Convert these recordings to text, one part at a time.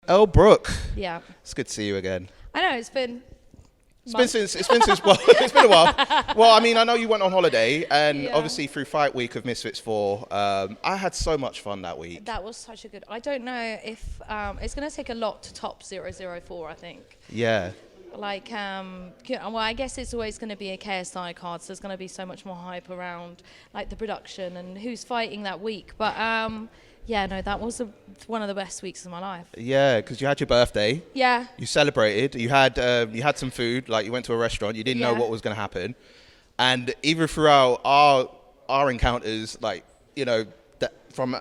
Elle Brooke. Yeah. It's good to see you again. I know, it's been since well, it's been a while. Well, I mean, I know you went on holiday, and obviously through Fight Week of Misfits 4, I had so much fun that week. That was such a good. I don't know if it's going to take a lot to top 004. I think. Yeah. Like, well, I guess it's always going to be a KSI card, so there's going to be so much more hype around like the production and who's fighting that week. But yeah, no, that was one of the best weeks of my life. Yeah, because you had your birthday. Yeah. You celebrated. You had some food. Like you went to a restaurant. You didn't know what was going to happen, and even throughout our encounters, like from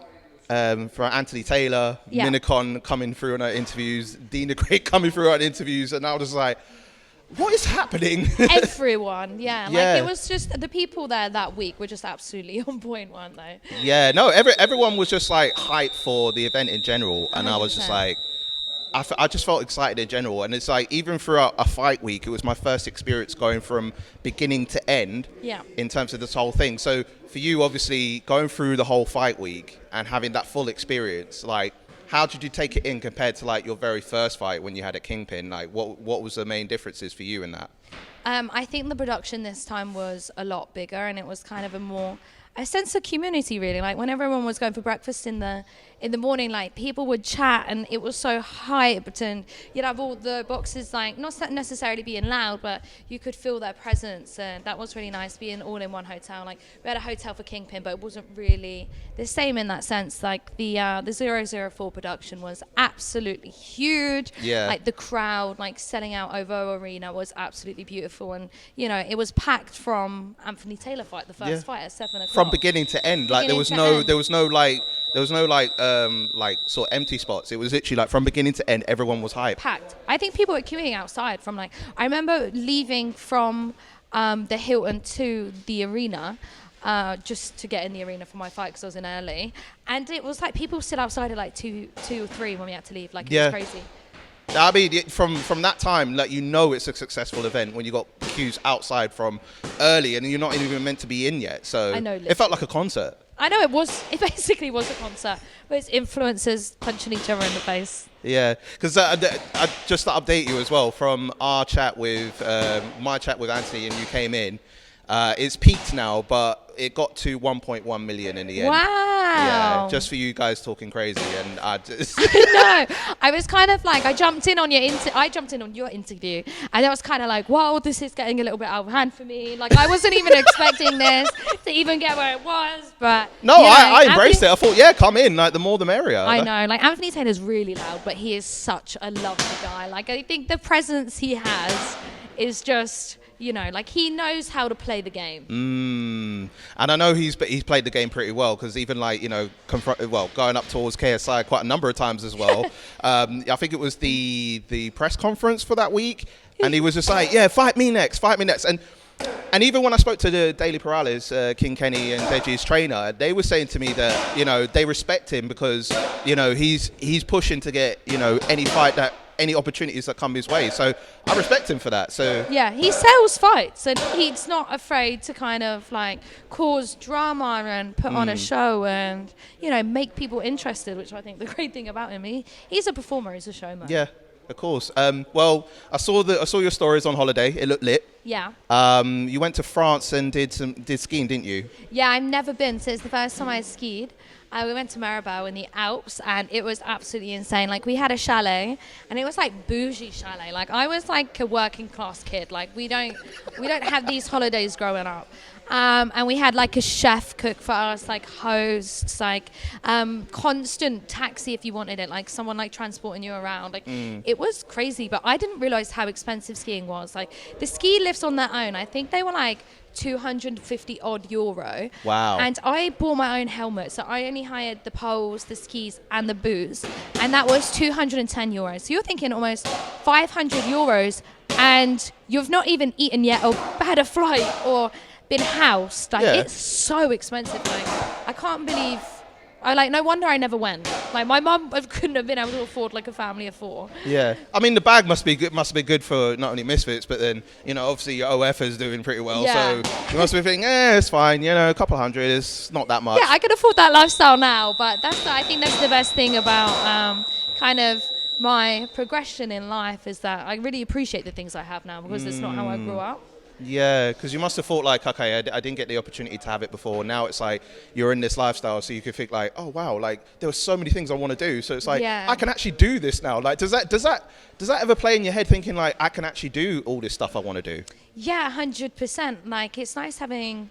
Anthony Taylor, Minicon coming through on our interviews, Dina Craig coming through on interviews, and I was like, what is happening? Everyone, like it was just the people there that week were just absolutely on point, weren't they? Yeah, no, everyone was just like hyped for the event in general, and 100%. I was just like, I just felt excited in general, and it's like even throughout a fight week, it was my first experience going from beginning to end in terms of this whole thing. So for you, obviously, going through the whole fight week and having that full experience, like, how did you take it in compared to like your very first fight when you had a Kingpyn? Like, what was the main differences for you in that? I think the production this time was a lot bigger, and it was kind of a sense of community, really. Like when everyone was going for breakfast in the morning, like people would chat, and it was so hyped, and you'd have all the boxes like not necessarily being loud, but you could feel their presence, and that was really nice, being all in one hotel. Like we had a hotel for Kingpyn, but it wasn't really the same in that sense. Like the 004 production was absolutely huge. Yeah. Like the crowd, like selling out OVO Arena was absolutely beautiful, and it was packed from Anthony Taylor fight, the first fight at 7 o'clock. From beginning to end, like there was no sort of empty spots. It was literally like from beginning to end, everyone was hyped. Packed. I think people were queuing outside from like, I remember leaving from the Hilton to the arena, just to get in the arena for my fight because I was in early, and it was like people stood outside at like 2 or 3 when we had to leave. Like it was crazy. I mean, from that time, like it's a successful event when you got queues outside from early, and you're not even meant to be in yet. So I know, it felt like a concert. I know it was. It basically was a concert, but it's influencers punching each other in the face. Yeah, because just to update you as well, from our chat with my chat with Anthony, and you came in. It's peaked now, but it got to 1.1 million in the end. Wow. Yeah, just for you guys talking crazy, and I just. No, I was kind of like, I jumped in on your interview, and I was kind of like, whoa, this is getting a little bit out of hand for me. Like I wasn't even expecting this to even get where it was, but. No, I embraced it. I thought, come in. Like the more the merrier. I know. Like Anthony Taylor's really loud, but he is such a lovely guy. Like I think the presence he has is just. Like he knows how to play the game. And I know he's played the game pretty well, because even like going up towards KSI quite a number of times as well. I think it was the press conference for that week, and he was just like, fight me next, and even when I spoke to the Daily Perales, King Kenny and Deji's trainer, they were saying to me that they respect him because he's pushing to get any opportunities that come his way. So I respect him for that. So yeah, he sells fights, and he's not afraid to kind of like cause drama and put on a show and make people interested, which I think the great thing about him. He's a performer, he's a showman. Yeah, of course. Well, I saw your stories on holiday. It looked lit. Yeah. You went to France and did skiing, didn't you? Yeah, I've never been, so it's the first time I skied. We went to Maribel in the Alps, and it was absolutely insane. Like, we had a chalet, and it was like bougie chalet. Like, I was like a working class kid. Like, we don't have these holidays growing up. And we had like a chef cook for us, like hosts, like constant taxi if you wanted it, like someone like transporting you around. Like it was crazy, but I didn't realize how expensive skiing was. Like the ski lifts on their own, I think they were like 250 odd euro. Wow. And I bought my own helmet, so I only hired the poles, the skis and the boots, and that was 210 euros. So you're thinking almost 500 euros, and you've not even eaten yet or had a flight or been housed. Like it's so expensive. Like I can't believe no wonder I never went. Like my mum couldn't have been able to afford like a family of 4. Yeah, I mean the bag must be good for not only Misfits, but then obviously your OF is doing pretty well. Yeah. So you must be thinking, it's fine. A couple hundred is not that much. Yeah, I can afford that lifestyle now, but I think that's the best thing about kind of my progression in life is that I really appreciate the things I have now because it's not how I grew up. Yeah, because you must have thought like, okay, I didn't get the opportunity to have it before. Now it's like you're in this lifestyle, so you can think like, oh wow, like there were so many things I want to do. So it's like I can actually do this now. Like, does that ever play in your head, thinking like I can actually do all this stuff I want to do? Yeah, 100%. Like it's nice having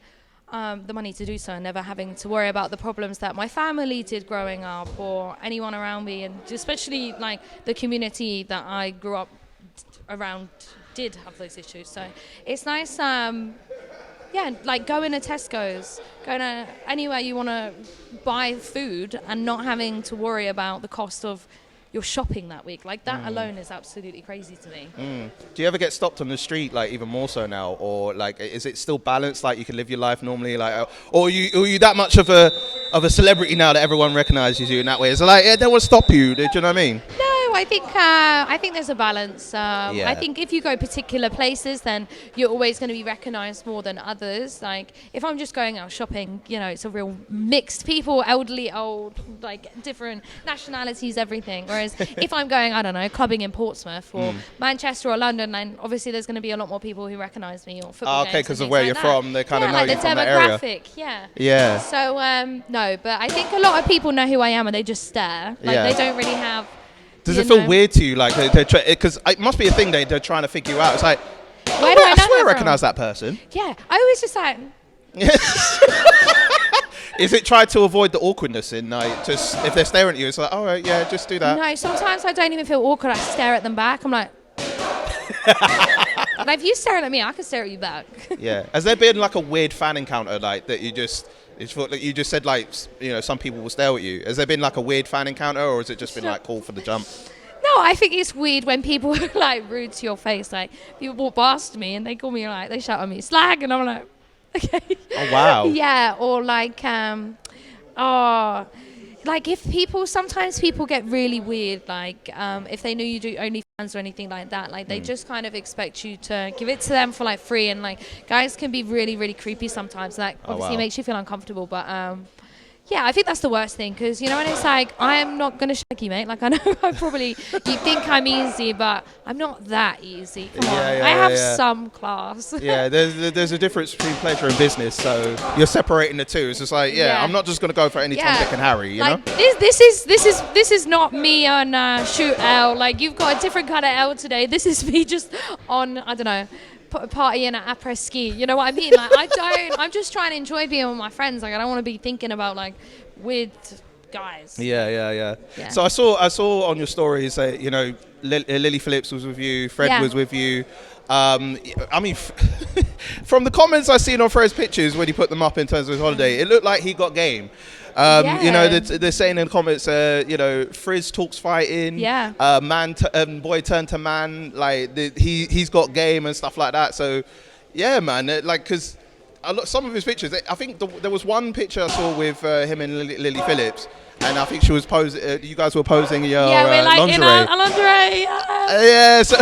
the money to do so and never having to worry about the problems that my family did growing up or anyone around me, and especially like the community that I grew up around did have those issues. So it's nice, like going to Tesco's, going to anywhere you want to buy food and not having to worry about the cost of your shopping that week. Like that alone is absolutely crazy to me. Do you ever get stopped on the street, like even more so now, or like is it still balanced, like you can live your life normally, like, or are you that much of a celebrity now that everyone recognizes you in that way? It's like they won't stop you. Do you know what I mean? No, I think there's a balance. I think if you go particular places, then you're always going to be recognized more than others. Like if I'm just going out shopping, you know, it's a real mixed people, elderly, old, like different nationalities, everything. Whereas if I'm going, I don't know, clubbing in Portsmouth or Manchester or London, then obviously there's going to be a lot more people who recognise me or football games. Okay, because of where you're from, they kind of know like you the from that area. demographic, Yeah. So no, but I think a lot of people know who I am and they just stare. Like they don't really have. Does it feel weird to you, like because it must be a thing they're trying to figure you out? It's like, where do I swear I recognise that person. Yeah, I always just like. Is it try to avoid the awkwardness in like just if they're staring at you? It's like, all right, yeah, just do that. No, sometimes I don't even feel awkward. I stare at them back. I'm like, like if you staring at me, I can stare at you back. Yeah. Has there been like a weird fan encounter like that you just said like, you know, some people will stare at you? Has there been like a weird fan encounter, or has it just been like cool for the jump? No, I think it's weird when people are like rude to your face. Like people walk past me and they call me like, they shout at me slag, and I'm like, okay. Oh wow. Yeah, or like like if sometimes people get really weird, like if they know you do OnlyFans or anything like that, like they just kind of expect you to give it to them for like free, and like guys can be really, really creepy sometimes. That obviously makes you feel uncomfortable, but yeah, I think that's the worst thing, because you know when it's like, I am not gonna shag you, mate. Like I know you think I'm easy, but I'm not that easy. Come on, I have some class. Yeah, there's a difference between pleasure and business, so you're separating the two. It's just like, I'm not just gonna go for any Tom, Dick, and Harry. You know, this is not me on Shoot Elle. Like you've got a different kind of Elle today. This is me just on, I don't know, partying at après ski. You know what I mean? Like I'm just trying to enjoy being with my friends. Like I don't want to be thinking about like weird guys. Yeah. So I saw on your stories that, you know, Lily Phillips was with you, Fred was with you. I mean, from the comments I seen on Fred's pictures when he put them up in terms of his holiday, it looked like he got game. You know, they're saying in the comments, you know, Frizz talks fighting. Boy turned to man. Like he's got game and stuff like that. So, yeah, man. Like, because some of his pictures, I think there was one picture I saw with him and Lily Phillips, and I think she was posing. You guys were posing your we're like lingerie. In our lingerie. Yeah. So,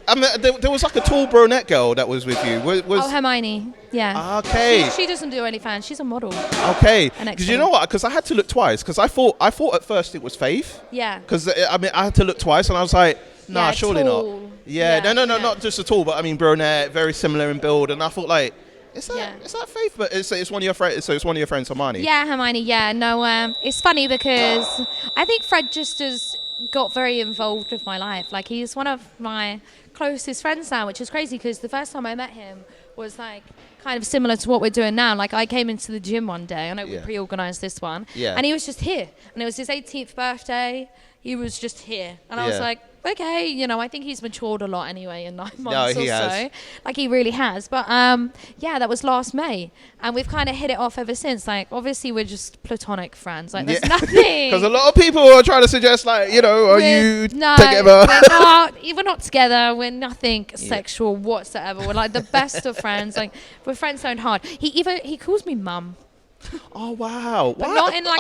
I mean, there was like a tall brunette girl that was with you. Hermione. Yeah. Okay. She doesn't do OnlyFans. She's a model. Okay. Because you know what? Because I had to look twice. Because I thought at first it was Faith. Yeah. Because I mean, I had to look twice, and I was like, nah, surely tall. not. Yeah. No, not just at all. But I mean, brunette, very similar in build, and I thought like, is that Faith? But it's one of your friends. So it's one of your friends, Hermione. Yeah, Hermione. Yeah. No. It's funny because I think Fred just has got very involved with my life. Like he's one of my closest friends now, which is crazy because the first time I met him was like kind of similar to what we're doing now. Like I came into the gym one day. I know we pre-organized this one. Yeah. And he was just here, and it was his 18th birthday. He was just here, and I was like, okay, you know, I think he's matured a lot anyway in 9 months or so. Like he really has. But that was last May, and we've kind of hit it off ever since. Like obviously we're just platonic friends. Like there's nothing. Because a lot of people are trying to suggest like, you know, together? We're not together. We're nothing sexual whatsoever. We're like the best of friends. Like we're friends so hard. He calls me mum. Oh wow! But not in like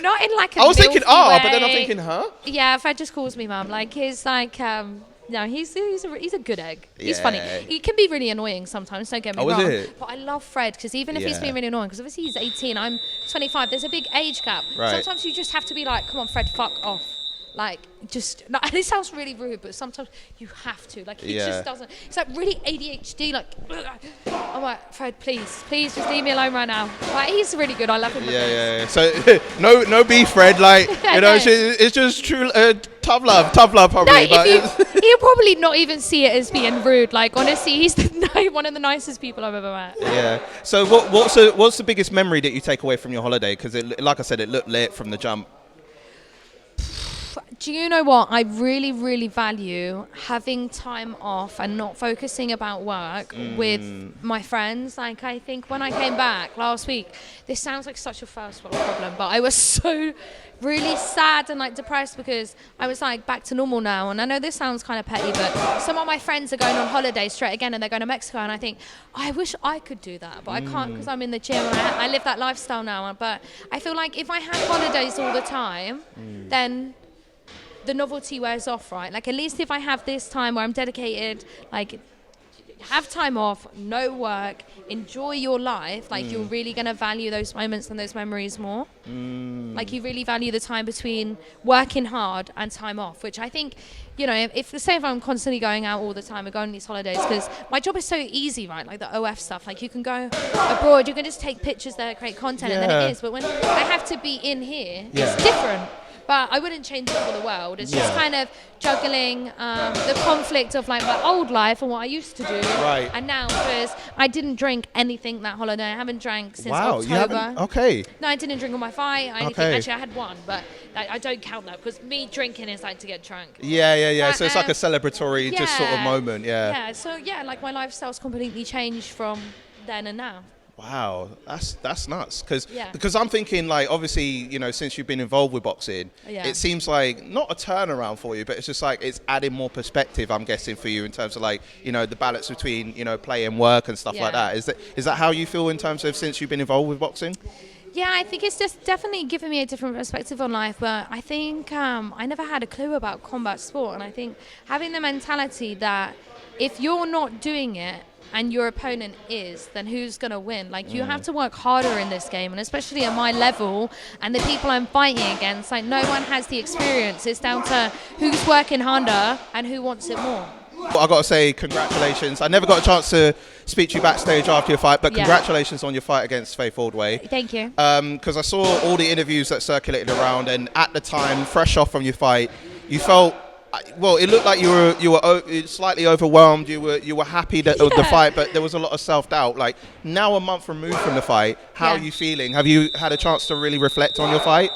not in like a I was thinking way. But then I'm thinking Yeah, Fred just calls me mum. Like he's like no, he's a good egg. He's funny. He can be really annoying sometimes. Don't get me wrong. But I love Fred because even if he's being really annoying, because obviously he's 18, I'm 25. There's a big age gap. Right. Sometimes you just have to be like, come on, Fred, fuck off. like just, and it sounds really rude, but sometimes you have to. Like, he just doesn't. It's like really ADHD. Like, I'm like, Fred, please just leave me alone right now. Like, he's really good. I love him. Yeah. So no beef, Fred. Like, you know, it's just true. Tough love, probably. No, he'll probably not even see it as being rude. Like, honestly, he's one of the nicest people I've ever met. Yeah. So what's the biggest memory that you take away from your holiday? Because like I said, it looked lit from the jump. Do you know what? I really, really value having time off and not focusing about work with my friends. Like, I think when I came back last week, this sounds like such a first world problem, but I was so really sad and like depressed because I was like back to normal now. And I know this sounds kind of petty, but some of my friends are going on holiday straight again and they're going to Mexico, and I think I wish I could do that, but I can't because I'm in the gym and I live that lifestyle now. But I feel like if I had holidays all the time, then the novelty wears off, right? Like, at least if I have this time where I'm dedicated, like, have time off, no work, enjoy your life, like, you're really going to value those moments and those memories more. Like, you really value the time between working hard and time off, which I think, you know, if I'm constantly going out all the time and going on these holidays, because my job is so easy, right? Like the OF stuff, like, you can go abroad, you can just take pictures there, create content, and then it is. But when I have to be in here, it's different. But I wouldn't change it for the world. It's just kind of juggling the conflict of like my old life and what I used to do. Right. And now, because I didn't drink anything that holiday. I haven't drank since October. You haven't? Okay. No, I didn't drink on my fight. Actually, I had one, but I don't count that because me drinking is like to get drunk. Yeah. So it's like a celebratory just sort of moment. Yeah. So like my lifestyle's completely changed from then and now. Wow, that's nuts. Because I'm thinking, like, obviously, you know, since you've been involved with boxing, it seems like not a turnaround for you, but it's just like it's adding more perspective, I'm guessing, for you in terms of, like, you know, the balance between, you know, play and work and stuff like that. Is that how you feel in terms of since you've been involved with boxing? Yeah, I think it's just definitely given me a different perspective on life, but I think I never had a clue about combat sport, and I think having the mentality that if you're not doing it and your opponent is, then who's going to win? Like, you have to work harder in this game, and especially at my level and the people I'm fighting against, like, no one has the experience. It's down to who's working harder and who wants it more. Well, I got to say, congratulations. I never got a chance to speak to you backstage after your fight, but congratulations on your fight against Faith Ordway. Thank you. Because I saw all the interviews that circulated around, and at the time, fresh off from your fight, you felt, well, it looked like you were slightly overwhelmed. You were happy that the fight, but there was a lot of self-doubt. Like, now a month removed from the fight, how are you feeling? Have you had a chance to really reflect on your fight?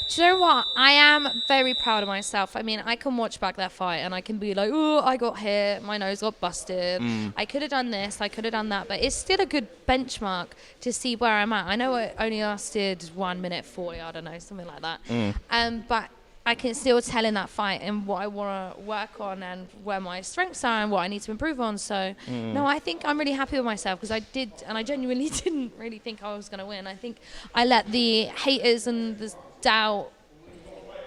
Do you know what? I am very proud of myself. I mean, I can watch back that fight and I can be like, oh, I got hit, my nose got busted. I could have done this, I could have done that. But it's still a good benchmark to see where I'm at. I know it only lasted 1 minute 40, I don't know, something like that. But I can still tell in that fight and what I want to work on and where my strengths are and what I need to improve on. So, no, I think I'm really happy with myself because I did, and I genuinely didn't really think I was going to win. I think I let the haters and the doubt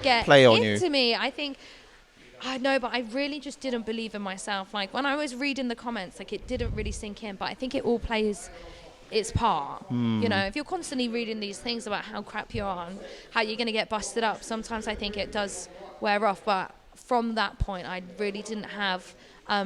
get into me. I think, I know, but I really just didn't believe in myself. Like, when I was reading the comments, like, it didn't really sink in, but I think it all plays its part. You know, if you're constantly reading these things about how crap you are and how you're going to get busted up, sometimes I think it does wear off. But from that point, I really didn't have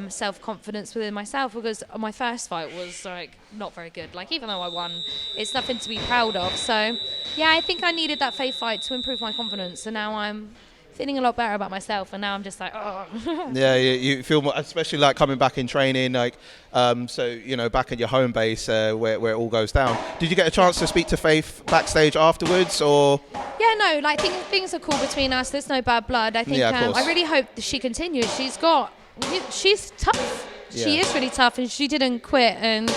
self-confidence within myself because my first fight was like not very good. Like, even though I won, it's nothing to be proud of. So yeah, I think I needed that Faith fight to improve my confidence, and now I'm feeling a lot better about myself, and now I'm just like, oh. Yeah, you feel more, especially like coming back in training, like, so, you know, back at your home base where it all goes down. Did you get a chance to speak to Faith backstage afterwards, or? Yeah, no, like, things are cool between us. There's no bad blood. I think I really hope that she continues. She's tough. She is really tough, and she didn't quit, and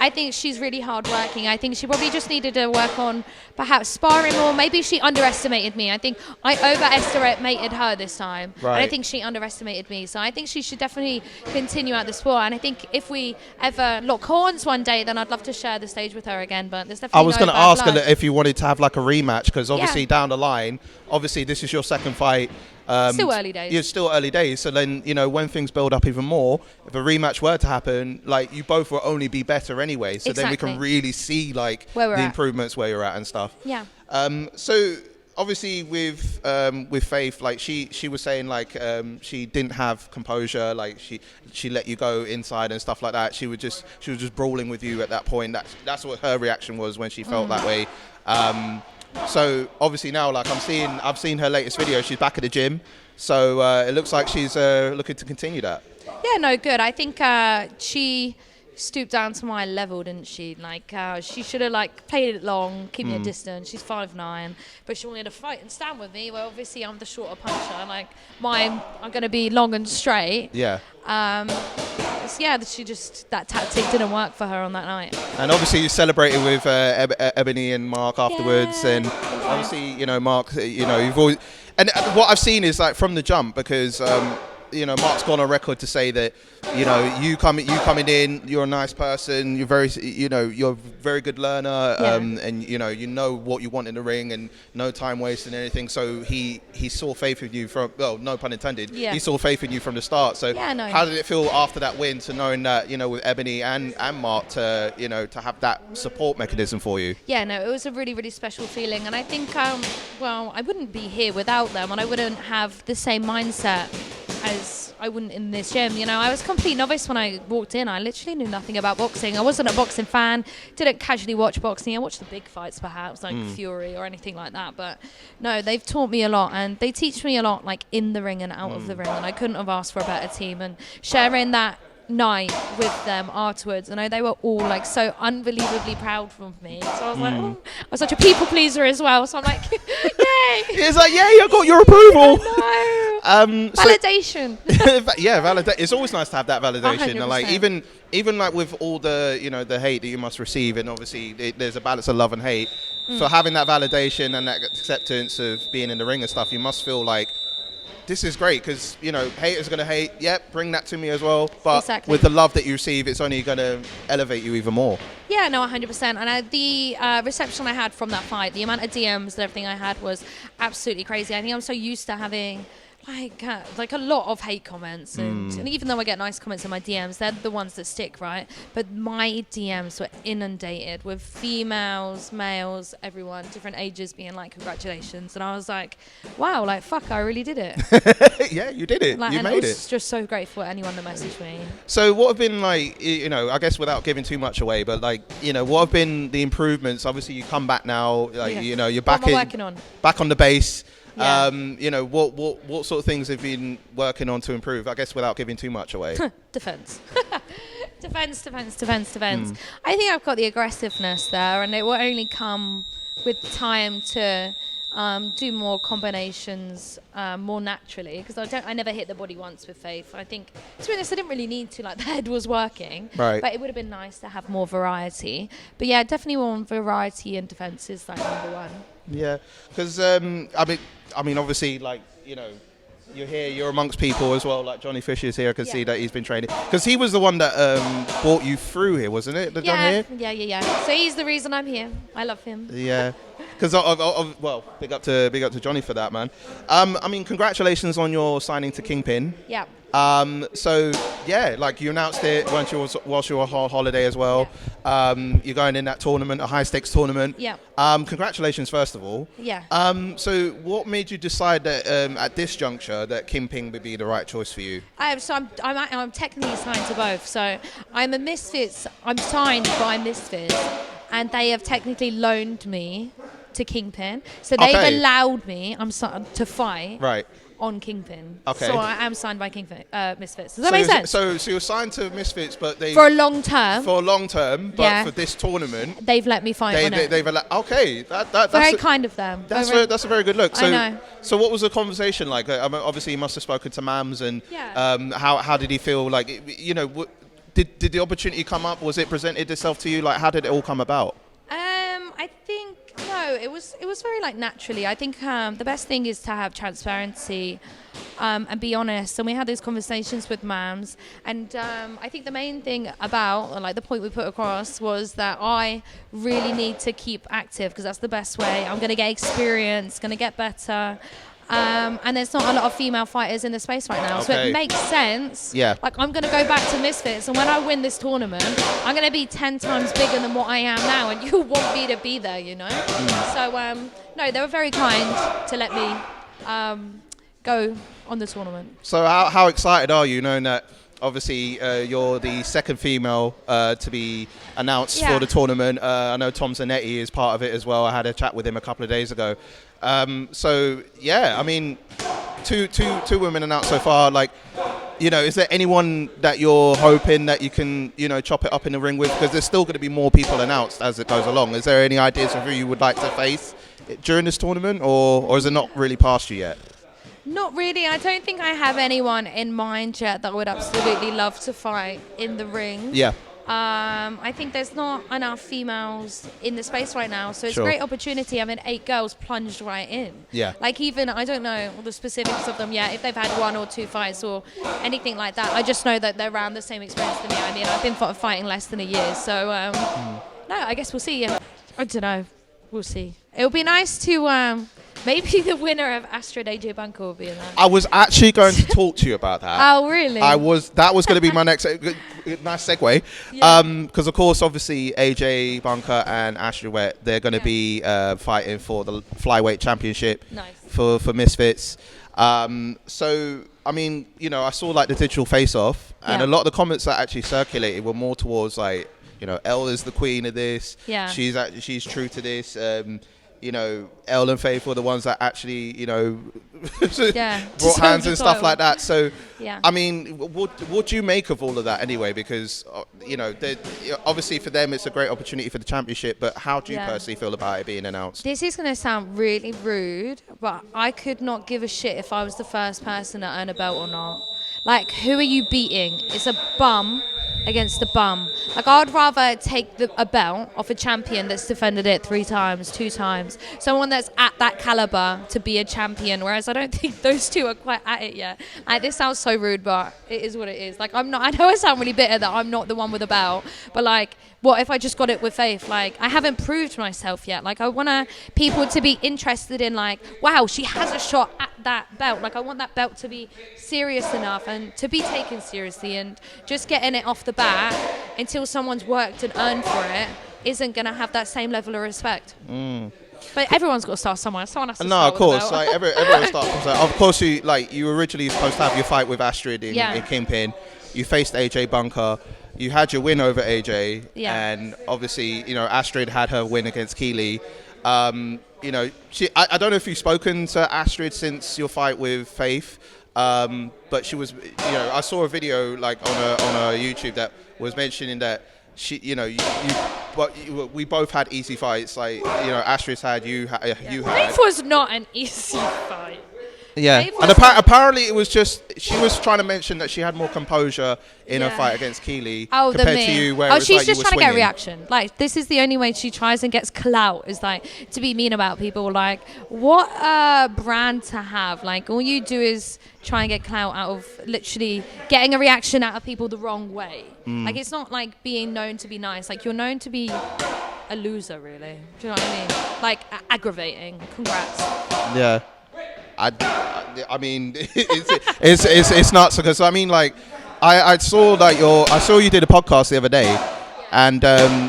I think she's really hardworking. I think she probably just needed to work on perhaps sparring more. Maybe she underestimated me. I think I overestimated her this time. Right. And I think she underestimated me. So I think she should definitely continue at the sport. And I think if we ever lock horns one day, then I'd love to share the stage with her again. But there's definitely I was going to ask her if you wanted to have like a rematch, because obviously down the line, obviously this is your second fight. Still early days. Yeah, still early days. So then, you know, when things build up even more, if a rematch were to happen, like, you both will only be better anyway. So then we can really see, like, the improvements where you're at and stuff. Yeah. So obviously with Faith, like she was saying like she didn't have composure, like she let you go inside and stuff like that. She was just brawling with you at that point. That's what her reaction was when she felt that way. So obviously now, like I've seen her latest video. She's back at the gym, so it looks like she's looking to continue that. Yeah, no, good. I think she stooped down to my level, didn't she? Like she should have like played it long, keep me a distance. She's 5'9", but she wanted to fight and stand with me. Well, obviously I'm the shorter puncher. Like I'm going to be long and straight. Yeah. That tactic didn't work for her on that night. And obviously you celebrated with Ebanie and Mark afterwards, and obviously Mark, you've always, and what I've seen is like from the jump, because Mark's gone on record to say that you coming in, you're a nice person, you're a very good learner, and you know what you want in the ring, and no time wasting anything. So he saw faith in you from, well, no pun intended. Yeah. He saw faith in you from the start. So how did it feel after that win to knowing that with Ebanie and Mark to to have that support mechanism for you? Yeah, no, it was a really, really special feeling, and I think I wouldn't be here without them, and I wouldn't have the same mindset as I wouldn't in this gym. I was a complete novice when I walked in. I literally knew nothing about boxing. I wasn't a boxing fan, didn't casually watch boxing. I watched the big fights perhaps, like Fury or anything like that. But no, they've taught me a lot, and they teach me a lot like in the ring and out of the ring, and I couldn't have asked for a better team. And sharing that night with them afterwards, I know they were all like so unbelievably proud of me. So I was like, I was such a people pleaser as well. So I'm like, yay! It's like, yay! I got your approval. Validation. It's always nice to have that validation. 100%. And like even like with all the the hate that you must receive, and obviously there's a balance of love and hate. So having that validation and that acceptance of being in the ring and stuff, you must feel like, this is great, because haters gonna hate. Yep, bring that to me as well. But with the love that you receive, it's only gonna elevate you even more. Yeah, no, 100%. And the reception I had from that fight, the amount of DMs and everything I had was absolutely crazy. I think I'm so used to having like a lot of hate comments, and even though I get nice comments in my DMs, they're the ones that stick, right? But my DMs were inundated with females, males, everyone, different ages, being like, congratulations. And I was like, wow, like, fuck, I really did it. Yeah, you did it. Like, you made it. I was just so grateful for anyone that messaged me. So what have been like, I guess without giving too much away, but like, what have been the improvements? Obviously you come back now, like, you're back back on the base. Yeah. What sort of things have you been working on to improve? I guess without giving too much away. Defense. Defense. I think I've got the aggressiveness there, and it will only come with time to do more combinations more naturally, because I never hit the body once with Faith. I think, to be honest, I didn't really need to. Like, the head was working, right? But it would have been nice to have more variety. But yeah, definitely more variety, and defense is like number one. Yeah, because I mean, obviously, like, you're here, you're amongst people as well. Like Johnny Fisher's here. I can see that he's been training, because he was the one that brought you through here, wasn't it? Yeah. So he's the reason I'm here. I love him. Yeah, because well, big up to Johnny for that, man. I mean, congratulations on your signing to Kingpyn. Yeah. So yeah, like you announced it whilst you were on holiday as well. Yeah. You're going in that tournament, a high stakes tournament. Yeah. Congratulations, first of all. Yeah. So what made you decide that at this juncture that Kingpyn would be the right choice for you? So I'm technically signed to both. So I'm a Misfits. I'm signed by Misfits, and they have technically loaned me to Kingpyn. So they've allowed me to fight. Right. On Kingpyn. Okay. So I am signed by Misfits. Does that make sense? So you're signed to Misfits, but they... For a long term, but for this tournament... They've let me fight on it. Okay. That's very kind of them. That's a very good look. So, I know. So what was the conversation like? I mean, obviously, you must have spoken to Mams, and how did he feel? Like, did the opportunity come up? Was it presented itself to you? Like, how did it all come about? I think... No, it was very like naturally. I think the best thing is to have transparency and be honest. And we had those conversations with Mams, and I think the main thing about, like, the point we put across was that I really need to keep active, because that's the best way. I'm going to get experience, going to get better. And there's not a lot of female fighters in the space right now. So Okay. it makes sense. Yeah. Like, I'm going to go back to Misfits, and when I win this tournament, I'm going to be 10 times bigger than what I am now, and you want me to be there, you know? So, no, they were very kind to let me go on the tournament. So how excited are you knowing that obviously you're the second female to be announced for the tournament? I know Tom Zanetti is part of it as well. I had a chat with him a couple of days ago. So yeah, I mean, two women announced so far. Like, you know, is there anyone that you're hoping that you can, you know, chop it up in the ring with? Because there's still going to be more people announced as it goes along. Is there any ideas of who you would like to face during this tournament, or is it not really past you yet? Not really. I don't think I have anyone in mind yet that I would absolutely love to fight in the ring. Yeah. I think there's not enough females in the space right now, so it's Sure. a great opportunity having 8 girls plunged right in. Yeah. Like, even, I don't know all the specifics of them yet, if they've had 1 or 2 fights or anything like that. I just know that they're around the same experience than me. I mean, I've been fighting less than a year, so no, I guess we'll see. I don't know. We'll see. It'll be nice to maybe the winner of Astrid AJ Bunker will be in that. I was actually going to talk to you about that. Oh, really? That was going to be my next nice segue. Yeah. Because of course, obviously, AJ Bunker and Astrid Wett, they're going to be fighting for the Flyweight Championship. Nice. for Misfits. So I mean, you know, I saw like the digital face-off, and a lot of the comments that actually circulated were more towards like, you know, Elle is the queen of this. Yeah. She's true to this. You know, Elle and Faith were the ones that actually, you know, brought hands and stuff like that. So, I mean, what do you make of all of that anyway? Because, you know, obviously for them it's a great opportunity for the championship, but how do you personally feel about it being announced? This is going to sound really rude, but I could not give a shit if I was the first person to earn a belt or not. Like, who are you beating? It's a bum against a bum. Like, I'd rather take a belt off a champion that's defended it 3 times, 2 times. Someone that's at that caliber to be a champion, whereas I don't think those two are quite at it yet. This sounds so rude, but it is what it is. Like, I'm not, I know I sound really bitter that I'm not the one with a belt, but like, what if I just got it with Faith? Like, I haven't proved myself yet. Like, I want people to be interested in, like, wow, she has a shot at that belt. Like, I want that belt to be serious enough and to be taken seriously, and just getting it off the bat until someone's worked and earned for it isn't going to have that same level of respect. But everyone's got to start somewhere. Someone has to start. No, of course. Like, everyone starts from somewhere. Of course, you were originally supposed to have your fight with Astrid in Kingpyn. You faced AJ Bunker. You had your win over AJ, and obviously, you know, Astrid had her win against Keely. You know, I don't know if you've spoken to Astrid since your fight with Faith, but she was, you know, I saw a video like on a YouTube that was mentioning that she, you know, we both had easy fights. Like, you know, Astrid's had, you had. Faith was not an easy fight. Yeah, and apparently it was just, she was trying to mention that she had more composure in her fight against Keely compared to you, where she's like just you were trying to get swinging. a reaction. Like, this is the only way she tries and gets clout, is like to be mean about people. Like, what a brand to have. Like, all you do is try and get clout out of literally getting a reaction out of people the wrong way. Like, it's not like being known to be nice. Like, you're known to be a loser, really. Do you know what I mean? Like, aggravating. Congrats. Yeah. I mean, it's nuts, because I mean, like, I saw you did a podcast the other day, and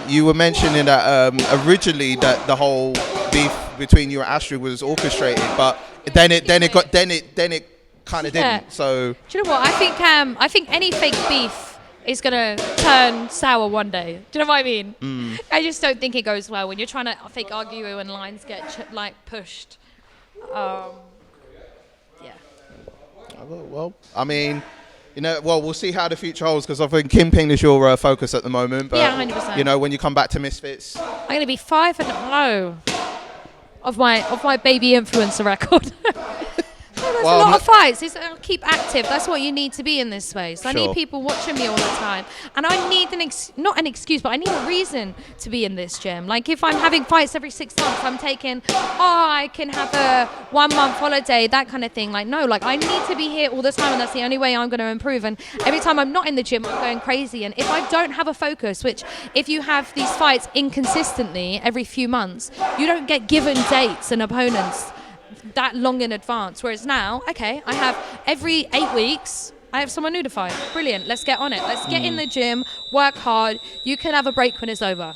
you were mentioning that originally that the whole beef between you and Astrid was orchestrated, but then it kind of didn't. So, do you know what? I think any fake beef is gonna turn sour one day. Do you know what I mean? I just don't think it goes well when you're trying to fake argue and lines get pushed. Well, I mean, you know, we'll see how the future holds, because I think Kingpyn is your focus at the moment. But, 100%. you know, when you come back to Misfits, I'm going to be 5-0 of my baby influencer record. There's a lot of fights. Keep active. That's what you need to be in this space. I need people watching me all the time. And I need not an excuse, but I need a reason to be in this gym. Like, if I'm having fights every 6 months, I'm taking, I can have a 1 month holiday, that kind of thing. Like, no, like, I need to be here all the time, and that's the only way I'm going to improve. And every time I'm not in the gym, I'm going crazy. And if I don't have a focus, which if you have these fights inconsistently every few months, you don't get given dates and opponents that long in advance. Whereas now, okay, I have every 8 weeks, I have someone new to fight. Brilliant. Let's get on it. Let's get in the gym, work hard. You can have a break when it's over.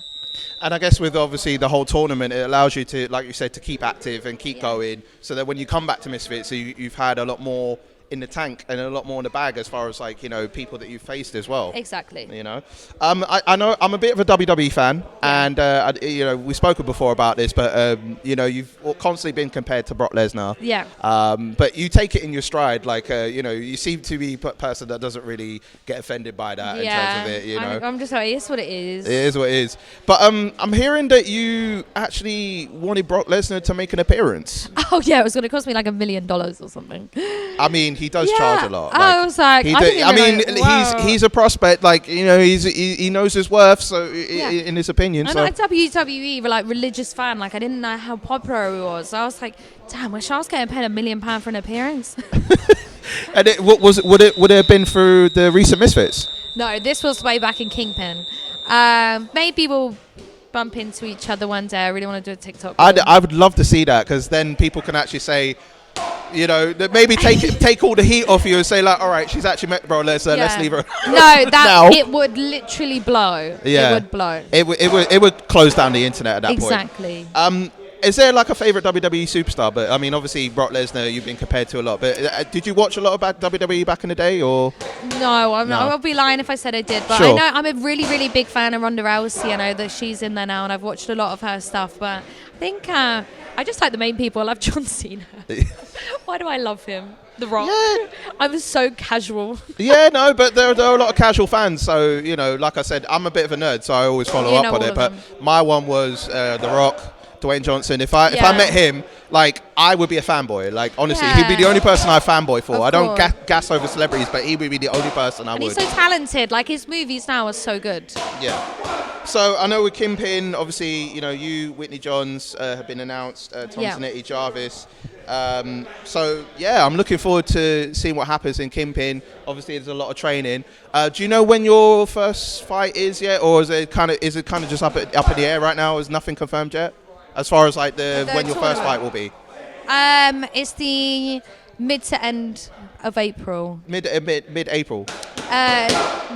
And I guess with obviously the whole tournament, it allows you to, like you said, to keep active and keep going, so that when you come back to Misfits, you've had a lot more in the tank and a lot more in the bag as far as like, you know, people that you've faced as well. Exactly. You know, I know I'm a bit of a WWE fan, and you know, we've spoken before about this, but you know, you've constantly been compared to Brock Lesnar. Yeah. But you take it in your stride, like you know, you seem to be a person that doesn't really get offended by that in terms of it. You know, I'm just like, it's what it is. It is what it is. But I'm hearing that you actually wanted Brock Lesnar to make an appearance. Oh yeah, it was going to cost me like $1 million or something. I mean, he does charge a lot. Like, I was like, he's a prospect. Like, you know, he knows his worth. So in his opinion, I'm a WWE like religious fan. Like, I didn't know how popular he was. So I was like, damn, wish I was getting paid $1 million for an appearance. And would it have been through the recent Misfits? No, this was way back in Kingpyn. Maybe we'll bump into each other one day. I really want to do a TikTok. I would love to see that, because then people can actually say, you know, that maybe take all the heat off you and say like, all right, she's actually met Bro Lesnar. Let's leave her. No, it would literally blow. Yeah, it would blow. It would close down the internet at that point. Exactly. Is there like a favorite WWE superstar? But I mean, obviously Brock Lesnar, you've been compared to a lot. But did you watch a lot about WWE back in the day, or? No, I would be lying if I said I did. But sure. I know I'm a really, really big fan of Ronda Rousey. I know that she's in there now, and I've watched a lot of her stuff. But I think I just like the main people. I love John Cena. Why do I love him? The Rock. Yeah. I'm so casual. Yeah, no, but there are a lot of casual fans. So, you know, like I said, I'm a bit of a nerd, so I always follow up on it. But my one was The Rock, Dwayne Johnson. If I met him, like, I would be a fanboy. Like, honestly, he'd be the only person I fanboy for. I don't gas over celebrities, but he would be the only person I would. He's so talented. Like, his movies now are so good. Yeah. So I know with Kingpyn, obviously, you know, you, Whitney Johns have been announced, Tom Zanetti, Jarvis. So yeah, I'm looking forward to seeing what happens in Kingpyn. Obviously, there's a lot of training. Do you know when your first fight is yet, or is it kind of just up in the air right now? Is nothing confirmed yet, as far as like when your first fight will be? It's the mid to end of April. Mid-April.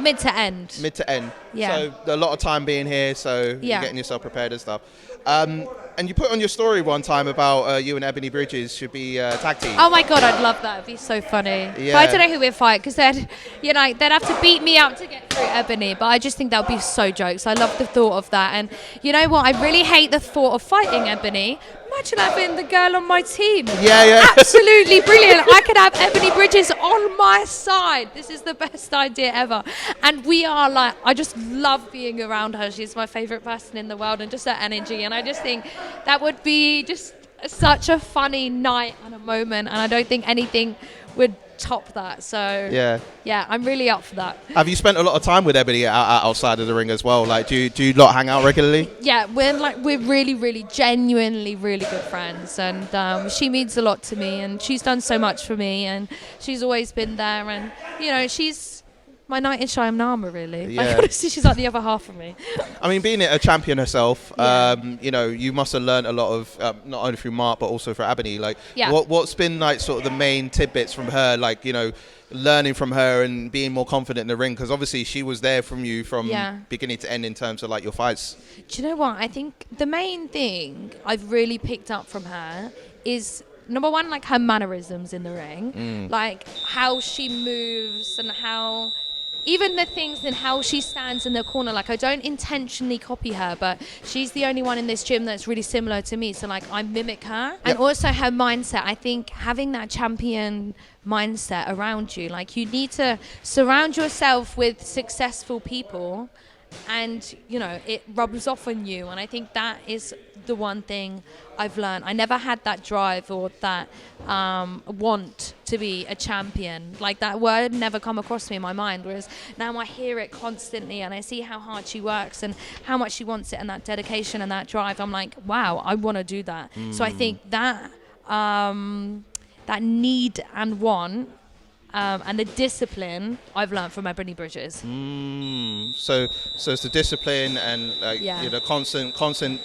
Mid to end. Mid to end. Yeah. So a lot of time being here, so you're getting yourself prepared and stuff. And you put on your story one time about you and Ebanie Bridges should be tag team. Oh my God, I'd love that. It'd be so funny. Yeah. But I don't know who we'd fight, because they'd have to beat me up to get through Ebanie. But I just think that would be so jokes. I love the thought of that. And you know what? I really hate the thought of fighting Ebanie. Imagine having the girl on my team. Yeah. Absolutely brilliant. I could have Ebanie Bridges on my side. This is the best idea ever. And we are like, I just love being around her. She's my favourite person in the world, and just her energy. And I just think that would be just such a funny night and a moment. And I don't think anything would top that. So yeah, I'm really up for that. Have you spent a lot of time with Ebanie outside of the ring as well? Like, do you lot hang out regularly? Yeah, we're really, really genuinely really good friends, and she means a lot to me, and she's done so much for me, and she's always been there, and you know, she's my knight in shining armor, really. Yeah. Like, honestly, she's like the other half of me. I mean, being a champion herself, you know, you must have learned a lot of, not only through Mark, but also for Ebanie. Like, what's been like sort of the main tidbits from her, like, you know, learning from her and being more confident in the ring? Because obviously she was there from you from beginning to end in terms of like your fights. Do you know what? I think the main thing I've really picked up from her is, number one, like her mannerisms in the ring, like how she moves and how, even the things and how she stands in the corner. Like, I don't intentionally copy her, but she's the only one in this gym that's really similar to me. So like, I mimic her. And also her mindset. I think having that champion mindset around you, like, you need to surround yourself with successful people, and you know, it rubs off on you. And I think that is the one thing I've learned. I never had that drive or that want to be a champion. Like, that word never come across me in my mind, whereas now I hear it constantly, and I see how hard she works and how much she wants it, and that dedication and that drive. I'm like, wow, I want to do that. So I think that that need and want and the discipline I've learned from Ebanie Bridges. So it's the discipline and like, you know, constant.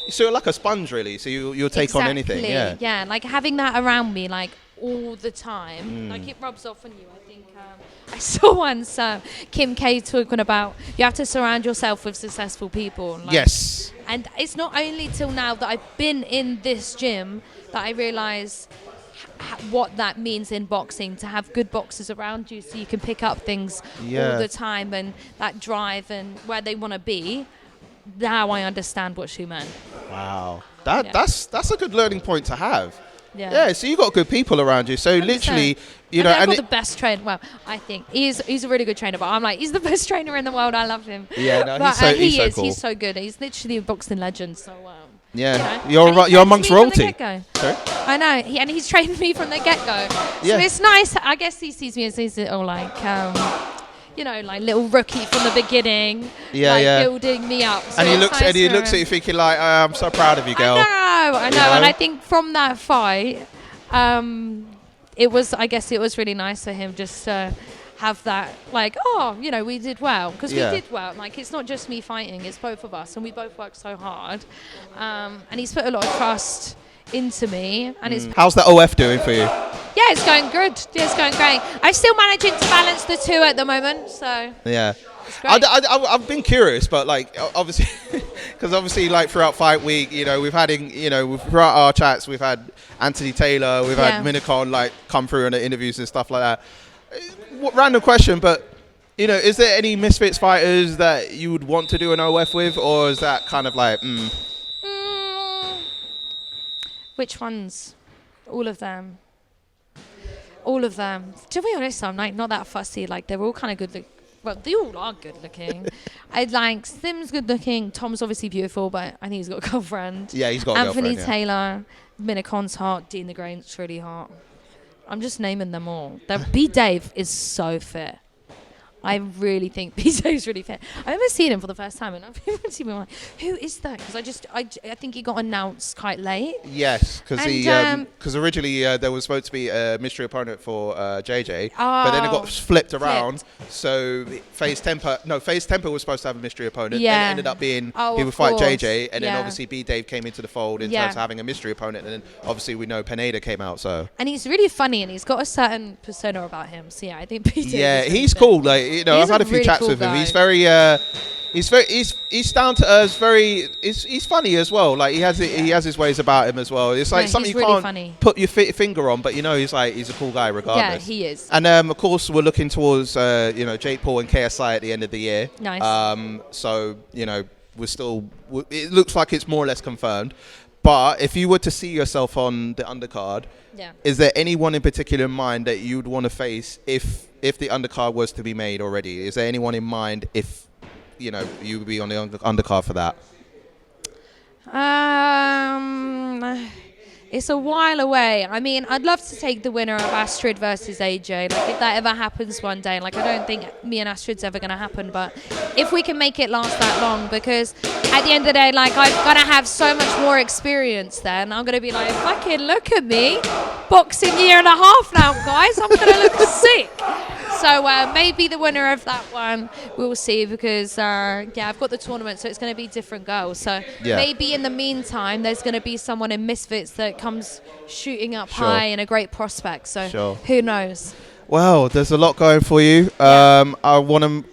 so you're like a sponge, really. So you'll take on anything. Yeah. Yeah, like having that around me, like all the time, like it rubs off on you. I think I saw once Kim K talking about you have to surround yourself with successful people. Like, Yes. and it's not only till now that I've been in this gym that I realise what that means in boxing, to have good boxers around you so you can pick up things all the time, and that drive and where they want to be. Now I understand what she meant. Wow. That's a good learning point to have. Yeah. So you got good people around you. So 100%. Literally, you know, I've got the best trainer. Well, I think he's a really good trainer, but I'm like, he's the best trainer in the world. I love him. Yeah, no, but, he's so cool. He's so good. He's literally a boxing legend. So yeah, you know. you're amongst royalty. Sorry? I know, and he's trained me from the get-go. So it's nice. I guess he sees me as his little like. You know, like little rookie from the beginning, building me up. So and he looks at you thinking like, I'm so proud of you, girl. I know. And I think from that fight, I guess it was really nice for him just to have that, like, you know, we did well. Because we did well. Like, it's not just me fighting, it's both of us. And we both worked so hard. And he's put a lot of trust into me. And how's the OF doing for you? Yeah, it's going good. Yeah, it's going great. I'm still managing to balance the two at the moment, so yeah. I've been curious, but like obviously, because obviously like throughout fight week, you know, throughout our chats, we've had Anthony Taylor, we've had Minicon like come through in the interviews and stuff like that. Random question, but you know, is there any Misfits fighters that you would want to do an OF with, or is that kind of like? Which ones? All of them. All of them. To be honest, I'm like not that fussy. Like they're all kind of good. Well, they all are good looking. I like Sim's good looking. Tom's obviously beautiful, but I think he's got a girlfriend. Yeah, he's got a Anthony girlfriend. Taylor, Minicon's hot. Dean the Grain's really hot. I'm just naming them all. B Dave is so fit. I really think B Dave's really fit. I remember seeing him for the first time, and I've been like, who is that? Because I think he got announced quite late. Yes, because originally there was supposed to be a mystery opponent for JJ, but then it got flipped around. So FaZe Temper was supposed to have a mystery opponent. Yeah. Then it ended up being he would fight JJ, and then obviously B Dave came into the fold in terms of having a mystery opponent, and then obviously we know Pineda came out. So and he's really funny, and he's got a certain persona about him. So yeah, I think B Dave. Yeah, he's cool. Like. You know, I've had a few really chats cool with him. guy. He's down to earth. He's funny as well. Like he has his ways about him as well. It's like something you really can't put your finger on, but you know he's a cool guy regardless. Yeah, he is. And of course we're looking towards Jake Paul and KSI at the end of the year. Nice. So you know it looks like it's more or less confirmed. But if you were to see yourself on the undercard, is there anyone in particular in mind that you'd want to face if the undercard was to be made already? Is there anyone in mind if you know you would be on the undercard for that? It's a while away. I mean, I'd love to take the winner of Astrid versus AJ. Like, if that ever happens one day, like, I don't think me and Astrid's ever going to happen, but if we can make it last that long, because at the end of the day, like, I'm going to have so much more experience then. I'm going to be like, fucking look at me. Boxing year and a half now, guys. I'm going to look sick. So maybe the winner of that one, we'll see, because I've got the tournament, so it's going to be different girls. So maybe in the meantime, there's going to be someone in Misfits that comes shooting up high and a great prospect. So who knows? Well, there's a lot going for you. I want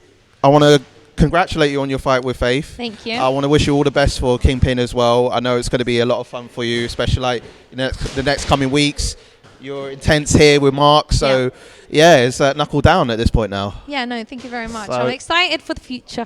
to congratulate you on your fight with Faith. Thank you. I want to wish you all the best for Kingpyn as well. I know it's going to be a lot of fun for you, especially like the next coming weeks. You're intense here with Mark, so it's knuckle down at this point now. Yeah, no, thank you very much. I'm excited for the future.